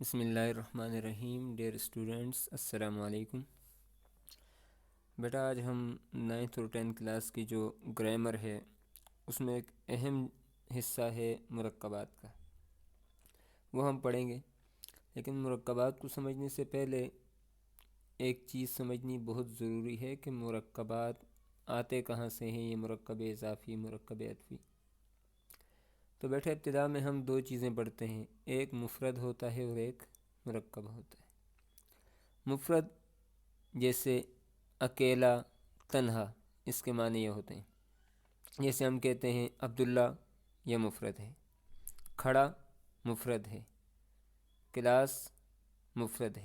بسم اللہ الرحمن الرحیم. ڈیئر اسٹوڈنٹس، السلام علیکم. بیٹا آج ہم 9th اور 10th کلاس کی جو گرامر ہے اس میں ایک اہم حصہ ہے مرکبات کا، وہ ہم پڑھیں گے. لیکن مرکبات کو سمجھنے سے پہلے ایک چیز سمجھنی بہت ضروری ہے کہ مرکبات آتے کہاں سے ہیں. یہ مرکب اضافی، مرکب عطفی. تو بیٹا ابتدا میں ہم دو چیزیں پڑھتے ہیں، ایک مفرد ہوتا ہے اور ایک مرکب ہوتا ہے. مفرد جیسے اکیلا، تنہا، اس کے معنی یہ ہوتے ہیں. جیسے ہم کہتے ہیں عبداللہ، یہ مفرد ہے. کھڑا مفرد ہے. کلاس مفرد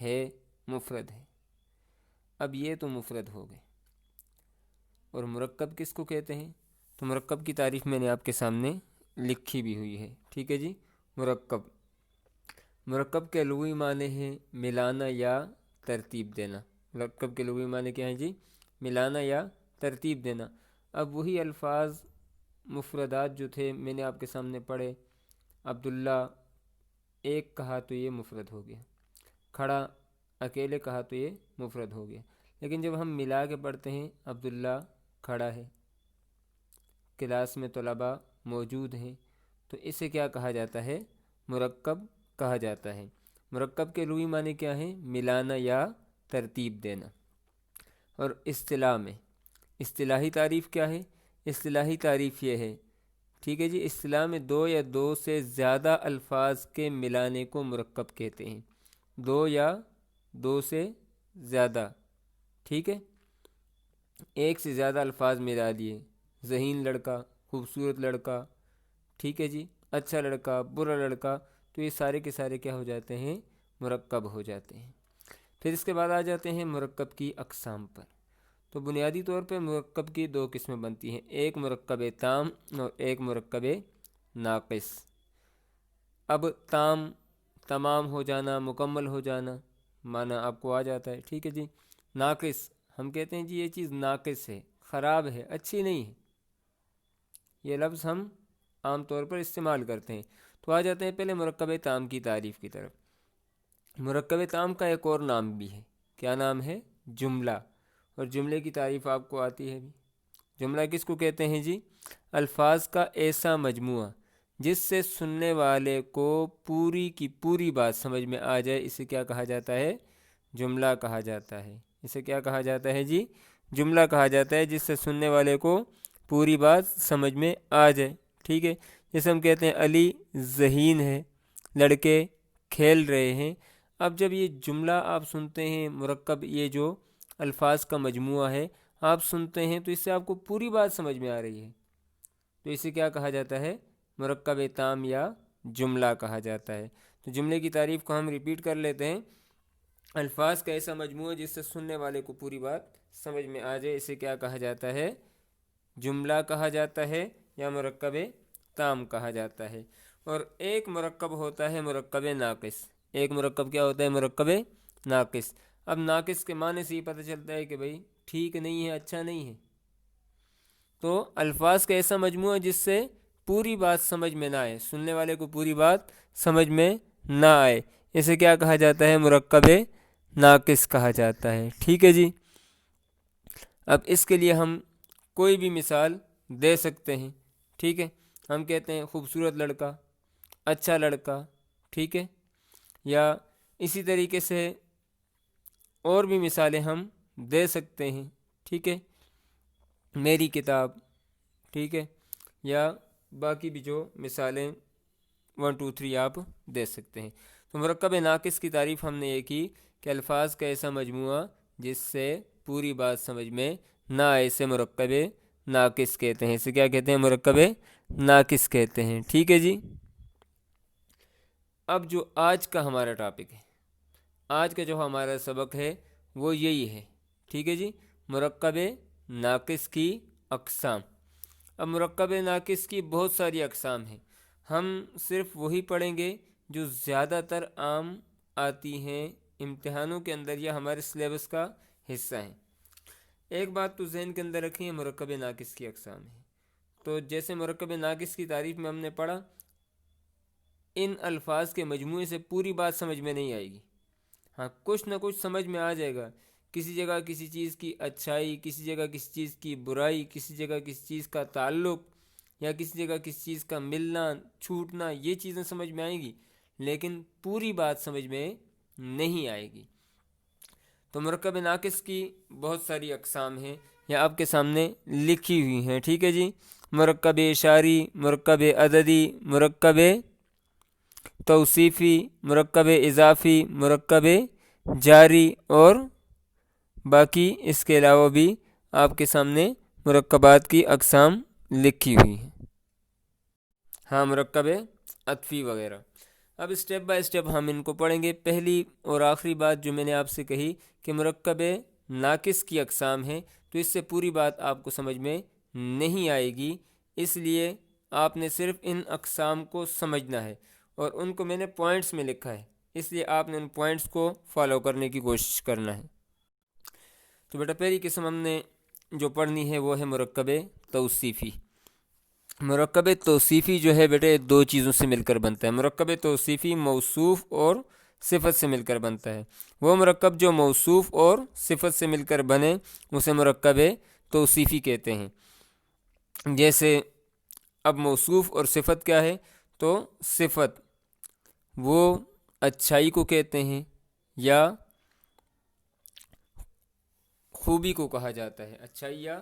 ہے مفرد ہے. اب یہ تو مفرد ہو گئے. اور مرکب کس کو کہتے ہیں؟ تو مرکب کی تعریف میں نے آپ کے سامنے لکھی بھی ہوئی ہے. ٹھیک ہے جی. مرکب کے لغوی معنی ہیں ملانا یا ترتیب دینا. مرکب کے لغوی معنی کیا ہیں جی؟ ملانا یا ترتیب دینا. اب وہی الفاظ مفردات جو تھے میں نے آپ کے سامنے پڑھے. عبداللہ ایک کہا تو یہ مفرد ہو گیا، کھڑا اکیلے کہا تو یہ مفرد ہو گیا. لیکن جب ہم ملا کے پڑھتے ہیں، عبداللہ کھڑا ہے، کلاس میں طلباء موجود ہیں، تو اسے کیا کہا جاتا ہے؟ مرکب کہا جاتا ہے. مرکب کے لغوی معنی کیا ہیں؟ ملانا یا ترتیب دینا. اور اصطلاح میں اصطلاحی تعریف کیا ہے؟ اصطلاحی تعریف یہ ہے، ٹھیک ہے جی، اصطلاح میں دو یا دو سے زیادہ الفاظ کے ملانے کو مرکب کہتے ہیں. دو یا دو سے زیادہ، ٹھیک ہے، ایک سے زیادہ الفاظ ملا دیے. ذہین لڑکا، خوبصورت لڑکا، ٹھیک ہے جی، اچھا لڑکا، برا لڑکا، تو یہ سارے کے سارے کیا ہو جاتے ہیں؟ مرکب ہو جاتے ہیں. پھر اس کے بعد آ جاتے ہیں مرکب کی اقسام پر. تو بنیادی طور پہ مرکب کی دو قسمیں بنتی ہیں، ایک مرکب تام اور ایک مرکب ناقص. اب تام تمام ہو جانا، مکمل ہو جانا، معنی آپ کو آ جاتا ہے. ٹھیک ہے جی. ناقص ہم کہتے ہیں جی یہ چیز ناقص ہے، خراب ہے، اچھی نہیں ہے. یہ لفظ ہم عام طور پر استعمال کرتے ہیں. تو آ جاتے ہیں پہلے مرکب تام کی تعریف کی طرف. مرکب تام کا ایک اور نام بھی ہے. کیا نام ہے؟ جملہ. اور جملے کی تعریف آپ کو آتی ہے بھی. جملہ کس کو کہتے ہیں جی؟ الفاظ کا ایسا مجموعہ جس سے سننے والے کو پوری کی پوری بات سمجھ میں آ جائے، اسے کیا کہا جاتا ہے؟ جملہ کہا جاتا ہے. اسے کیا کہا جاتا ہے جی؟ جملہ کہا جاتا ہے، جس سے سننے والے کو پوری بات سمجھ میں آ جائے. ٹھیک ہے. جیسے ہم کہتے ہیں علی ذہین ہے، لڑکے کھیل رہے ہیں. اب جب یہ جملہ آپ سنتے ہیں، مرکب یہ جو الفاظ کا مجموعہ ہے آپ سنتے ہیں، تو اس سے آپ کو پوری بات سمجھ میں آ رہی ہے، تو اسے کیا کہا جاتا ہے؟ مرکب تام یا جملہ کہا جاتا ہے. تو جملے کی تعریف کو ہم ریپیٹ کر لیتے ہیں. الفاظ کا ایسا مجموعہ جس سے سننے والے کو پوری بات سمجھ میں آ جائے، اسے کیا کہا جاتا ہے؟ جملہ کہا جاتا ہے یا مرکب تام کہا جاتا ہے. اور ایک مرکب ہوتا ہے مرکب ناقص. ایک مرکب کیا ہوتا ہے؟ مرکب ناقص. اب ناقص کے معنی سے یہ پتہ چلتا ہے کہ بھئی ٹھیک نہیں ہے، اچھا نہیں ہے. تو الفاظ کا ایسا مجموعہ جس سے پوری بات سمجھ میں نہ آئے، سننے والے کو پوری بات سمجھ میں نہ آئے، اسے کیا کہا جاتا ہے؟ مرکب ناقص کہا جاتا ہے. ٹھیک ہے جی. اب اس کے لیے ہم کوئی بھی مثال دے سکتے ہیں. ٹھیک ہے. ہم کہتے ہیں خوبصورت لڑکا، اچھا لڑکا، ٹھیک ہے، یا اسی طریقے سے اور بھی مثالیں ہم دے سکتے ہیں. ٹھیک ہے. میری کتاب، ٹھیک ہے، یا باقی بھی جو مثالیں 1 2 3 آپ دے سکتے ہیں. تو مرکب ناقص کی تعریف ہم نے یہ کی کہ الفاظ کا ایسا مجموعہ جس سے پوری بات سمجھ میں نہ آئے، اسے مرکب ناقص کہتے ہیں. اسے کیا کہتے ہیں؟ مرکب ناقص کہتے ہیں. ٹھیک ہے جی. اب جو آج کا ہمارا ٹاپک ہے، آج کا جو ہمارا سبق ہے وہ یہی ہے. ٹھیک ہے جی. مرکب ناقص کی اقسام. اب مرکب ناقص کی بہت ساری اقسام ہیں، ہم صرف وہی پڑھیں گے جو زیادہ تر عام آتی ہیں امتحانوں کے اندر یا ہمارے سلیبس کا حصہ ہیں. ایک بات تو ذہن کے اندر رکھیں، مرکب ناقص کی اقسام ہیں. تو جیسے مرکب ناقص کی تعریف میں ہم نے پڑھا ان الفاظ کے مجموعے سے پوری بات سمجھ میں نہیں آئے گی. ہاں کچھ نہ کچھ سمجھ میں آ جائے گا. کسی جگہ کسی چیز کی اچھائی، کسی جگہ کسی چیز کی برائی، کسی جگہ کسی چیز کا تعلق، یا کسی جگہ کسی چیز کا ملنا چھوٹنا، یہ چیزیں سمجھ میں آئیں گی، لیکن پوری بات سمجھ میں نہیں آئے گی. تو مرکب ناقص کی بہت ساری اقسام ہیں، یہ آپ کے سامنے لکھی ہوئی ہیں. ٹھیک ہے جی. مرکب اشاری، مرکب عددی، مرکب توصیفی، مرکب اضافی، مرکب جاری، اور باقی اس کے علاوہ بھی آپ کے سامنے مرکبات کی اقسام لکھی ہوئی ہیں. ہاں مرکب عطفی وغیرہ. اب اسٹیپ بائی اسٹیپ ہم ان کو پڑھیں گے. پہلی اور آخری بات جو میں نے آپ سے کہی کہ مرکب ناقص کی اقسام ہیں، تو اس سے پوری بات آپ کو سمجھ میں نہیں آئے گی، اس لیے آپ نے صرف ان اقسام کو سمجھنا ہے، اور ان کو میں نے پوائنٹس میں لکھا ہے، اس لیے آپ نے ان پوائنٹس کو فالو کرنے کی کوشش کرنا ہے. تو بیٹا پہلی قسم ہم نے جو پڑھنی ہے وہ ہے مرکب توصیفی. مرکب توصیفی جو ہے بیٹے دو چیزوں سے مل کر بنتا ہے. مرکب توصیفی موصوف اور صفت سے مل کر بنتا ہے. وہ مرکب جو موصوف اور صفت سے مل کر بنے اسے مرکب توصیفی کہتے ہیں. جیسے اب موصوف اور صفت کیا ہے؟ تو صفت وہ اچھائی کو کہتے ہیں یا خوبی کو کہا جاتا ہے، اچھائی یا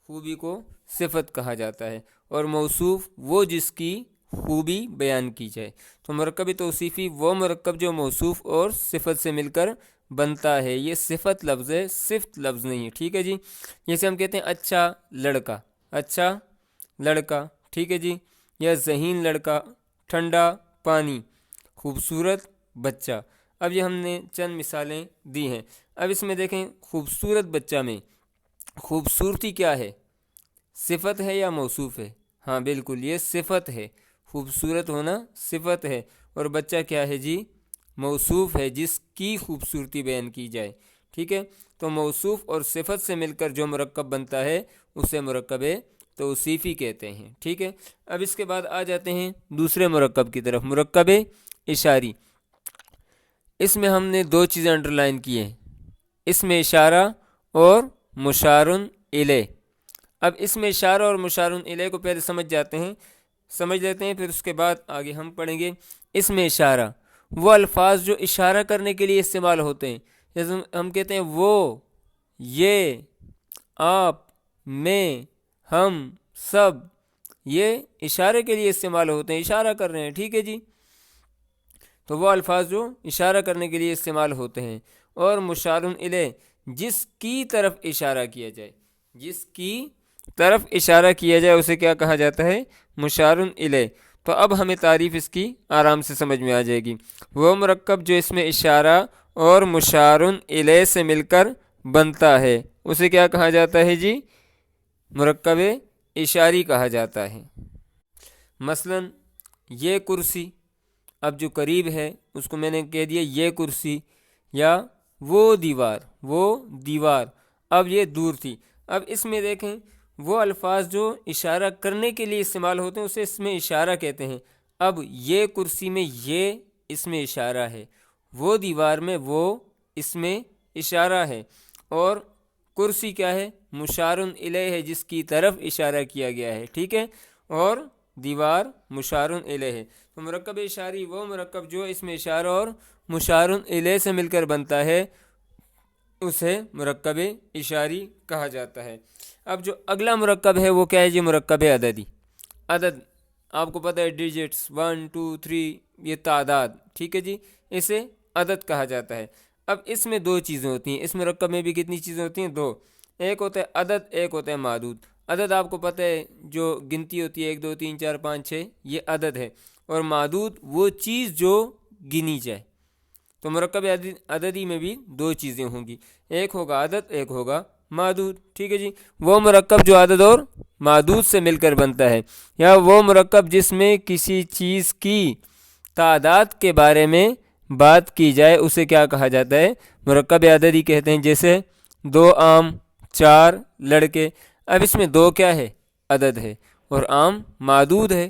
خوبی کو صفت کہا جاتا ہے، اور موصوف وہ جس کی خوبی بیان کی جائے. تو مرکب توصیفی وہ مرکب جو موصوف اور صفت سے مل کر بنتا ہے. یہ صفت لفظ ہے، صفت لفظ نہیں ہے. ٹھیک ہے جی. جیسے ہم کہتے ہیں اچھا لڑکا، اچھا لڑکا، ٹھیک ہے جی، یا ذہین لڑکا، ٹھنڈا پانی، خوبصورت بچہ. اب یہ ہم نے چند مثالیں دی ہیں. اب اس میں دیکھیں خوبصورت بچہ میں خوبصورتی کیا ہے؟ صفت ہے یا موصوف ہے؟ ہاں بالکل یہ صفت ہے، خوبصورت ہونا صفت ہے، اور بچہ کیا ہے جی؟ موصوف ہے، جس کی خوبصورتی بیان کی جائے. ٹھیک ہے. تو موصوف اور صفت سے مل کر جو مرکب بنتا ہے اسے مرکب توصیفی کہتے ہیں. ٹھیک ہے. اب اس کے بعد آ جاتے ہیں دوسرے مرکب کی طرف، مرکب اشاری. اس میں ہم نے دو چیزیں انڈر لائن کی ہیں، اس میں اشارہ اور مشار الیہ. اب اس میں اشارہ اور مشار الیہ کو پہلے سمجھ لیتے ہیں، پھر اس کے بعد آگے ہم پڑھیں گے. اس میں اشارہ وہ الفاظ جو اشارہ کرنے کے لیے استعمال ہوتے ہیں، جیسے ہم کہتے ہیں وہ، یہ، آپ، میں، ہم، سب، یہ اشارے کے لیے استعمال ہوتے ہیں، اشارہ کر رہے ہیں. ٹھیک ہے جی. تو وہ الفاظ جو اشارہ کرنے کے لیے استعمال ہوتے ہیں. اور مشار الیہ جس کی طرف اشارہ کیا جائے، جس کی طرف اشارہ کیا جائے اسے کیا کہا جاتا ہے؟ مشار الیہ. تو اب ہمیں تعریف اس کی آرام سے سمجھ میں آ جائے گی. وہ مرکب جو اس میں اشارہ اور مشار الیہ سے مل کر بنتا ہے اسے کیا کہا جاتا ہے جی؟ مرکب اشاری کہا جاتا ہے. مثلا یہ کرسی، اب جو قریب ہے اس کو میں نے کہہ دیا یہ کرسی، یا وہ دیوار، اب یہ دور تھی. اب اس میں دیکھیں وہ الفاظ جو اشارہ کرنے کے لیے استعمال ہوتے ہیں اسے اس میں اشارہ کہتے ہیں. اب یہ کرسی میں یہ اس میں اشارہ ہے، وہ دیوار میں وہ اس میں اشارہ ہے، اور کرسی کیا ہے؟ مشار الیہ ہے، جس کی طرف اشارہ کیا گیا ہے. ٹھیک ہے. اور دیوار مشار الیہ ہے. تو مرکب اشاری وہ مرکب جو اس میں اشارہ اور مشار الیہ سے مل کر بنتا ہے اسے مرکب اشاری کہا جاتا ہے. اب جو اگلا مرکب ہے وہ کیا ہے جی؟ مرکب عددی. عدد آپ کو پتہ ہے ڈیجٹس 1 2 3 یہ تعداد. ٹھیک ہے جی. اسے عدد کہا جاتا ہے. اب اس میں دو چیزیں ہوتی ہیں، اس مرکب میں بھی کتنی چیزیں ہوتی ہیں؟ دو. ایک ہوتا ہے عدد، ایک ہوتا ہے معدود. عدد آپ کو پتہ ہے جو گنتی ہوتی ہے 1 2 3 4 5 6 یہ عدد ہے، اور معدود وہ چیز جو گنی جائے. تو مرکب عددی میں بھی دو چیزیں ہوں گی، ایک ہوگا عدد، ایک ہوگا معدود. ٹھیک ہے جی. وہ مرکب جو عدد اور معدود سے مل کر بنتا ہے، یا وہ مرکب جس میں کسی چیز کی تعداد کے بارے میں بات کی جائے اسے کیا کہا جاتا ہے؟ مرکب عددی کہتے ہیں. جیسے 2 آم، 4 لڑکے. اب اس میں 2 کیا ہے؟ عدد ہے، اور آم معدود ہے.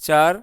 4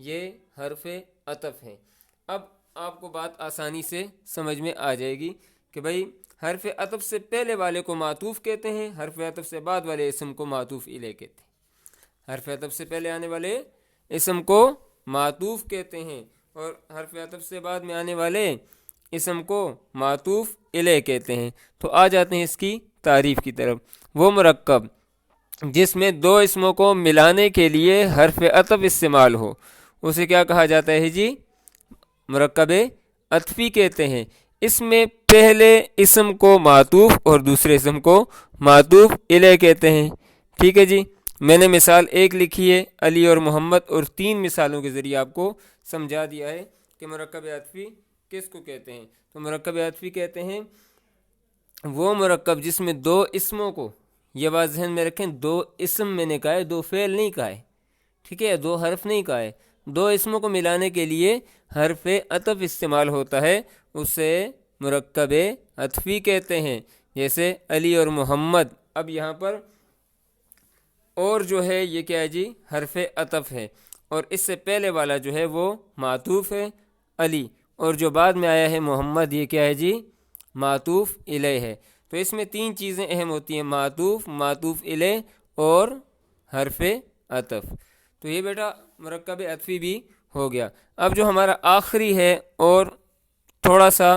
یہ حرف عطف ہیں۔ اب آپ کو بات آسانی سے سمجھ میں آ جائے گی کہ بھئی حرف عطف سے پہلے والے کو معطوف کہتے ہیں، حرف عطف سے بعد والے اسم کو معطوف الیہ کہتے ہیں۔ حرف عطف سے پہلے آنے والے اسم کو معطوف کہتے ہیں اور حرف عطف سے بعد میں آنے والے اسم کو معطوف الیہ کہتے ہیں۔ تو آ جاتے ہیں اس کی تعریف کی طرف۔ وہ مرکب جس میں دو اسموں کو ملانے کے لیے حرف عطف استعمال ہو اسے کیا کہا جاتا ہے جی؟ مرکب عطفی کہتے ہیں۔ اس میں پہلے اسم کو معطوف اور دوسرے اسم کو معطوف الیہ کہتے ہیں۔ ٹھیک ہے جی، میں نے مثال ایک لکھی ہے علی اور محمد، اور 3 مثالوں کے ذریعے آپ کو سمجھا دیا ہے کہ مرکب عطفی کس کو کہتے ہیں۔ تو مرکب عطفی کہتے ہیں وہ مرکب جس میں دو اسموں کو، یہ بات ذہن میں رکھیں، 2 اسم میں نے کہا ہے، 2 فعل نہیں کہا ہے، ٹھیک ہے، 2 حرف نہیں کہا ہے، 2 اسموں کو ملانے کے لیے حرف عطف استعمال ہوتا ہے، اسے مرکب عطفی کہتے ہیں۔ جیسے علی اور محمد، اب یہاں پر اور جو ہے یہ کیا ہے جی؟ حرف عطف ہے، اور اس سے پہلے والا جو ہے وہ معطوف ہے علی، اور جو بعد میں آیا ہے محمد، یہ کیا ہے جی؟ معطوف الیہ ہے۔ تو اس میں 3 چیزیں اہم ہوتی ہیں، معطوف، معطوف الیہ اور حرف عطف۔ تو یہ بیٹا مرکب عطفی بھی ہو گیا۔ اب جو ہمارا آخری ہے اور تھوڑا سا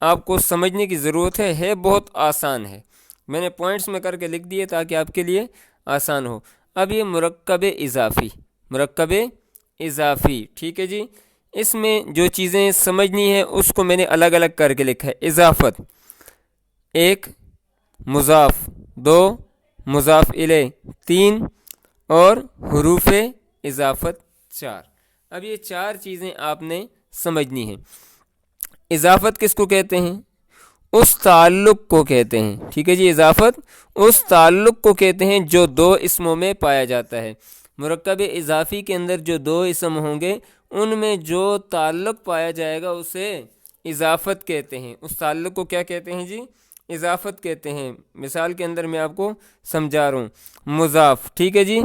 آپ کو سمجھنے کی ضرورت ہے بہت آسان ہے، میں نے پوائنٹس میں کر کے لکھ دیے تاکہ آپ کے لیے آسان ہو۔ اب یہ مرکب اضافی، مرکب اضافی، ٹھیک ہے جی، اس میں جو چیزیں سمجھنی ہیں اس کو میں نے الگ الگ کر کے لکھا ہے۔ اضافت 1، مضاف 2، مضاف الیہ 3، اور حروف اضافت 4۔ اب یہ 4 چیزیں آپ نے سمجھنی ہیں۔ اضافت کس کو کہتے ہیں؟ اس تعلق کو کہتے ہیں، ٹھیک ہے جی، اضافت اس تعلق کو کہتے ہیں جو 2 اسموں میں پایا جاتا ہے۔ مرکب اضافی کے اندر جو 2 اسم ہوں گے ان میں جو تعلق پایا جائے گا اسے اضافت کہتے ہیں۔ اس تعلق کو کیا کہتے ہیں جی؟ اضافت کہتے ہیں۔ مثال کے اندر میں آپ کو سمجھا رہا ہوں، مضاف، ٹھیک ہے جی،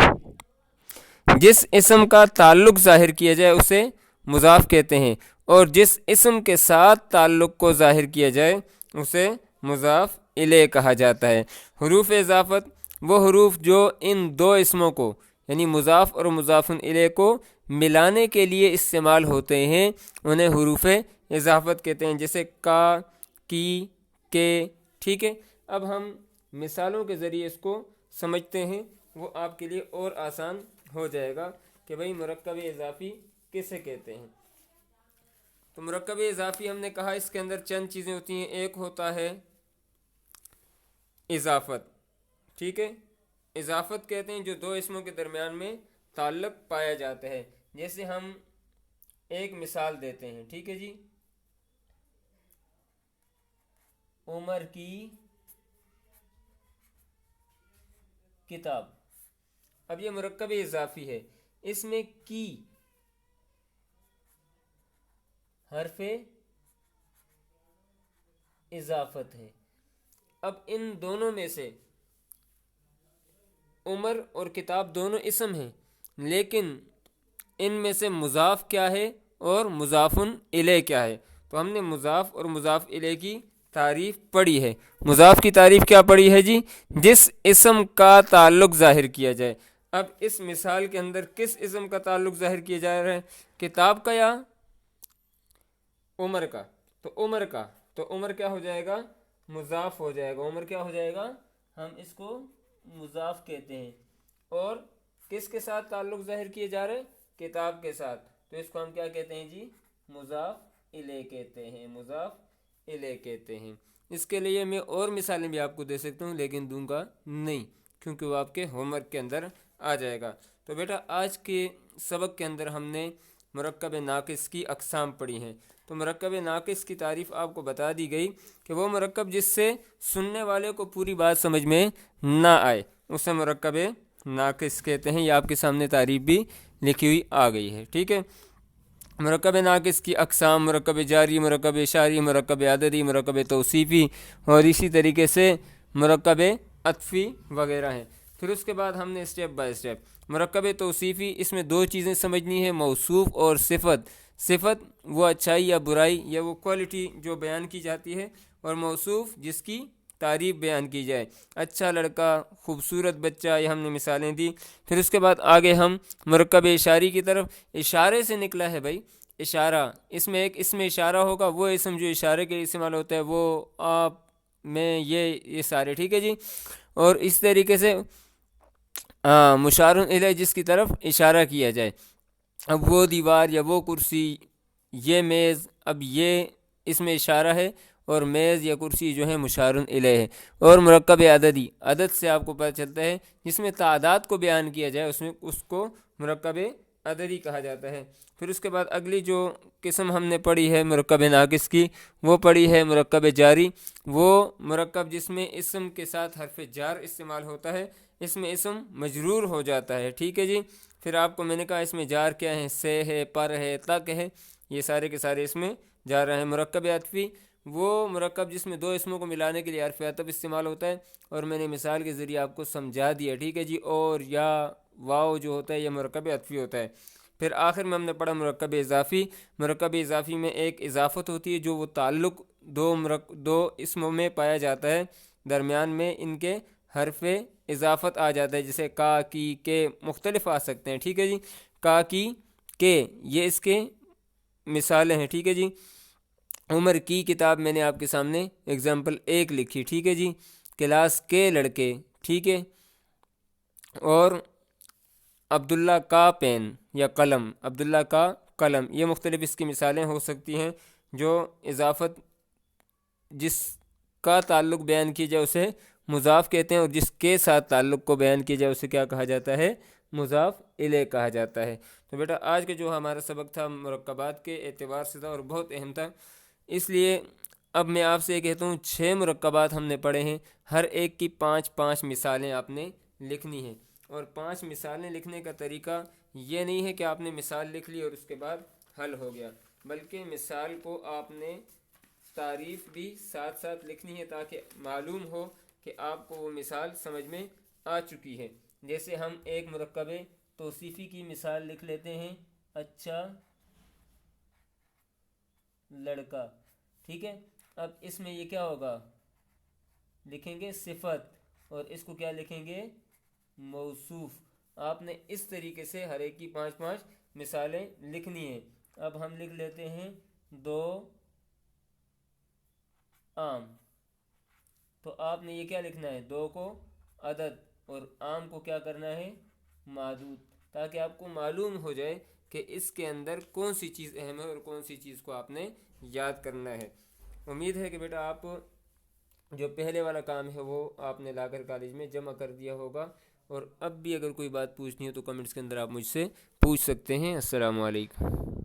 جس اسم کا تعلق ظاہر کیا جائے اسے مضاف کہتے ہیں، اور جس اسم کے ساتھ تعلق کو ظاہر کیا جائے اسے مضاف الیہ کہا جاتا ہے۔ حروف اضافت وہ حروف جو ان 2 اسموں کو یعنی مضاف اور مضاف الیہ کو ملانے کے لیے استعمال ہوتے ہیں انہیں حروف اضافت کہتے ہیں، جیسے کا، کی، کے، ٹھیک ہے۔ اب ہم مثالوں کے ذریعے اس کو سمجھتے ہیں، وہ آپ کے لیے اور آسان ہو جائے گا کہ بھئی مرکب اضافی کسے کہتے ہیں۔ تو مرکب اضافی ہم نے کہا اس کے اندر چند چیزیں ہوتی ہیں۔ ایک ہوتا ہے اضافت، ٹھیک ہے، اضافت کہتے ہیں جو 2 اسموں کے درمیان میں تعلق پایا جاتا ہے۔ جیسے ہم ایک مثال دیتے ہیں، ٹھیک ہے جی، عمر کی کتاب۔ اب یہ مرکب اضافی ہے، اس میں کی حرف اضافت ہے۔ اب ان دونوں میں سے عمر اور کتاب دونوں اسم ہیں، لیکن ان میں سے مضاف کیا ہے اور مضاف الیہ کیا ہے؟ تو ہم نے مضاف اور مضاف الیہ کی تعریف پڑھی ہے۔ مضاف کی تعریف کیا پڑھی ہے جی؟ جس اسم کا تعلق ظاہر کیا جائے۔ اب اس مثال کے اندر کس اسم کا تعلق ظاہر کیا جا رہا ہے؟ کتاب کا یا عمر کا؟ تو عمر کا، تو عمر کیا ہو جائے گا؟ مضاف ہو جائے گا۔ عمر کیا ہو جائے گا؟ ہم اس کو مضاف کہتے ہیں۔ اور کس کے ساتھ تعلق ظاہر کیے جا رہے ہیں؟ کتاب کے ساتھ، تو اس کو ہم کیا کہتے ہیں جی؟ مضاف الیہ کہتے ہیں، مضاف الیہ کہتے ہیں۔ اس کے لیے میں اور مثالیں بھی آپ کو دے سکتا ہوں لیکن دوں گا نہیں، کیونکہ وہ آپ کے ہوم ورک کے اندر آ جائے گا۔ تو بیٹا آج کے سبق کے اندر ہم نے مرکب ناقص کی اقسام پڑھی ہیں۔ تو مرکب ناقص کی تعریف آپ کو بتا دی گئی کہ وہ مرکب جس سے سننے والے کو پوری بات سمجھ میں نہ آئے اسے مرکب ناقص کہتے ہیں۔ یہ آپ کے سامنے تعریف بھی لکھی ہوئی آ گئی ہے، ٹھیک ہے۔ مرکب ناقص کی اقسام مرکب جاری، مرکب اشاری، مرکب عددی، مرکب توصیفی اور اسی طریقے سے مرکب عطفی وغیرہ ہیں۔ پھر اس کے بعد ہم نے اسٹیپ بائی اسٹیپ مرکب توصیفی، اس میں دو چیزیں سمجھنی ہے، موصوف اور صفت۔ صفت وہ اچھائی یا برائی یا وہ کوالٹی جو بیان کی جاتی ہے، اور موصوف جس کی تعریف بیان کی جائے، اچھا لڑکا، خوبصورت بچہ، یہ ہم نے مثالیں دی۔ پھر اس کے بعد آگے ہم مرکب اشاری کی طرف، اشارے سے نکلا ہے بھائی اشارہ، اس میں ایک اسم اشارہ ہوگا، وہ اسم جو اشارے کے لیے استعمال ہوتا ہے، وہ آپ میں یہ سارے، ٹھیک ہے جی۔ اور اس طریقے سے مشار الیہ جس کی طرف اشارہ کیا جائے، اب وہ دیوار یا وہ کرسی، یہ میز، اب یہ اس میں اشارہ ہے، اور میز یا کرسی جو ہے مشار الیہ ہے۔ اور مرکب عددی، عدد سے آپ کو پتہ چلتا ہے جس میں تعداد کو بیان کیا جائے، اس کو مرکب عددی کہا جاتا ہے۔ پھر اس کے بعد اگلی جو قسم ہم نے پڑھی ہے مرکب ناقص کی، وہ پڑھی ہے مرکب جاری، وہ مرکب جس میں اسم کے ساتھ حرف جار استعمال ہوتا ہے، اس میں اسم مجرور ہو جاتا ہے، ٹھیک ہے جی۔ پھر آپ کو میں نے کہا اس میں جار کیا ہے، سے ہے، پر ہے، تک ہے، یہ سارے کے سارے اس میں جار رہے ہیں۔ مرکب عطفی وہ مرکب جس میں دو اسموں کو ملانے کے لیے حرف عطف استعمال ہوتا ہے، اور میں نے مثال کے ذریعے آپ کو سمجھا دیا، ٹھیک ہے جی۔ اور یا واو جو ہوتا ہے یہ مرکب عطفی ہوتا ہے۔ پھر آخر میں ہم نے پڑھا مرکب اضافی۔ مرکب اضافی میں ایک اضافت ہوتی ہے جو وہ تعلق دو اسموں میں پایا جاتا ہے، درمیان میں ان کے حرف اضافت آ جاتا ہے، جیسے کا، کی، کے، مختلف آ سکتے ہیں، ٹھیک ہے جی۔ کا، کی، کے، یہ اس کے مثالیں ہیں، ٹھیک ہے جی۔ عمر کی کتاب میں نے آپ کے سامنے اگزامپل 1 لکھی، ٹھیک ہے جی۔ کلاس کے لڑکے، ٹھیک ہے۔ اور عبداللہ کا پین یا قلم، عبداللہ کا قلم، یہ مختلف اس کی مثالیں ہو سکتی ہیں۔ جو اضافت جس کا تعلق بیان کی جائے اسے مضاف کہتے ہیں، اور جس کے ساتھ تعلق کو بیان کیا جائے اسے کیا کہا جاتا ہے، مضاف الیہ کہا جاتا ہے۔ تو بیٹا آج کا جو ہمارا سبق تھا مرکبات کے اعتبار سے تھا اور بہت اہم تھا، اس لیے اب میں آپ سے یہ کہتا ہوں 6 مرکبات ہم نے پڑھے ہیں، ہر ایک کی 5 مثالیں آپ نے لکھنی ہیں۔ اور 5 مثالیں لکھنے کا طریقہ یہ نہیں ہے کہ آپ نے مثال لکھ لی اور اس کے بعد حل ہو گیا، بلکہ مثال کو آپ نے تعریف بھی ساتھ ساتھ لکھنی ہے تاکہ معلوم ہو کہ آپ کو وہ مثال سمجھ میں آ چکی ہے۔ جیسے ہم ایک مرکب توصیفی کی مثال لکھ لیتے ہیں، اچھا لڑکا، ٹھیک ہے۔ اب اس میں یہ کیا ہوگا، لکھیں گے صفت، اور اس کو کیا لکھیں گے، موصوف۔ آپ نے اس طریقے سے ہر ایک کی 5 مثالیں لکھنی ہیں۔ اب ہم لکھ لیتے ہیں 2 آم، تو آپ نے یہ کیا لکھنا ہے، 2 کو عدد اور آم کو کیا کرنا ہے، معدود، تاکہ آپ کو معلوم ہو جائے کہ اس کے اندر کون سی چیز اہم ہے اور کون سی چیز کو آپ نے یاد کرنا ہے۔ امید ہے کہ بیٹا آپ جو پہلے والا کام ہے وہ آپ نے لا کر کالج میں جمع کر دیا ہوگا، اور اب بھی اگر کوئی بات پوچھنی ہو تو کمنٹس کے اندر آپ مجھ سے پوچھ سکتے ہیں۔ السلام علیکم۔